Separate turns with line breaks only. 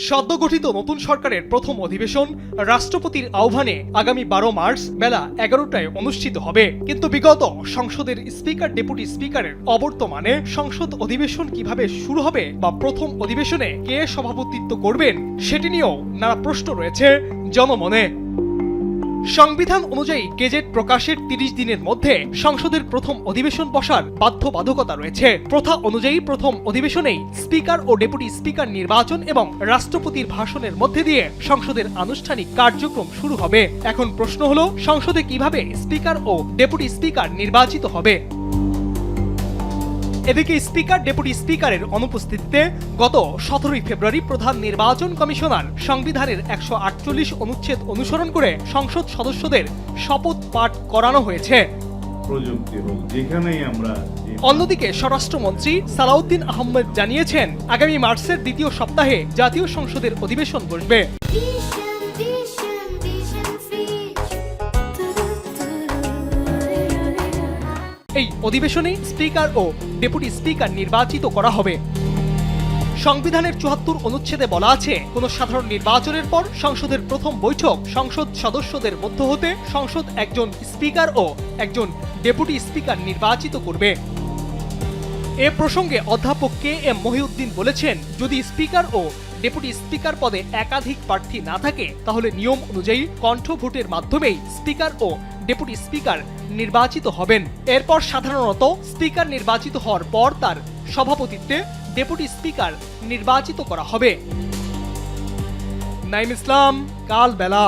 সদ্য গঠিত নতুন সরকারের প্রথম অধিবেশন রাষ্ট্রপতির আহ্বানে আগামী 12 মার্চ বেলা 11টায় অনুষ্ঠিত হবে। কিন্তু বিগত সংসদের স্পিকার ডেপুটি স্পিকারের অবর্তমানে সংসদ অধিবেশন কিভাবে শুরু হবে বা প্রথম অধিবেশনে কে সভাপতিত্ব করবেন সেটি নিয়েও নানা প্রশ্ন রয়েছে জনমনে। সংবিধান অনুযায়ী গেজেট প্রকাশের 30 দিনের মধ্যে সংসদের প্রথম অধিবেশন বসার বাধ্যবাধকতা রয়েছে। প্রথা অনুযায়ী প্রথম অধিবেশনেই স্পিকার ও ডেপুটি স্পিকার নির্বাচন এবং রাষ্ট্রপতির ভাষণের মধ্যে দিয়ে সংসদের আনুষ্ঠানিক কার্যক্রম শুরু হবে। এখন প্রশ্ন হলো, সংসদে কিভাবে স্পিকার ও ডেপুটি স্পিকার নির্বাচিত হবে? এদিকে স্পিকার ডেপুটি স্পিকারের অনুপস্থিতিতে গত 17 ফেব্রুয়ারি প্রধান নির্বাচন কমিশনার সংবিধানের 148 অনুচ্ছেদ অনুসরণ করে সংসদ সদস্যদের শপথ পাঠ করানো হয়েছে। অন্যদিকে স্বরাষ্ট্রমন্ত্রী সালাউদ্দিন আহমেদ জানিয়েছেন, আগামী মার্চের দ্বিতীয় সপ্তাহে জাতীয় সংসদের অধিবেশন বসবে। এই অধিবেশনে স্পিকার ও ডেপুটি স্পিকার নির্বাচিত করা হবে। সংবিধানের 74 অনুচ্ছেদে বলা আছে, কোন সাধারণ নির্বাচনের পর সংসদের প্রথম বৈঠক সংসদ সদস্যদের মধ্য হতে সংসদ একজন স্পিকার ও একজন ডেপুটি স্পিকার নির্বাচিত করবে। এ প্রসঙ্গে অধ্যাপক কে.এম. মহিউদ্দিন বলেছেন, যদি স্পিকার ও ডেপুটি স্পিকার পদে একাধিক প্রার্থী না থাকে তাহলে নিয়ম অনুযায়ী কণ্ঠ ভোটের মাধ্যমেই স্পিকার ও ডেপুটি স্পিকার নির্বাচিত হবেন। এরপর সাধারণত স্পিকার নির্বাচিত হওয়ার পর তার সভাপতিত্বে ডেপুটি স্পিকার নির্বাচিত করা হবে। নাইম ইসলাম, কালবেলা।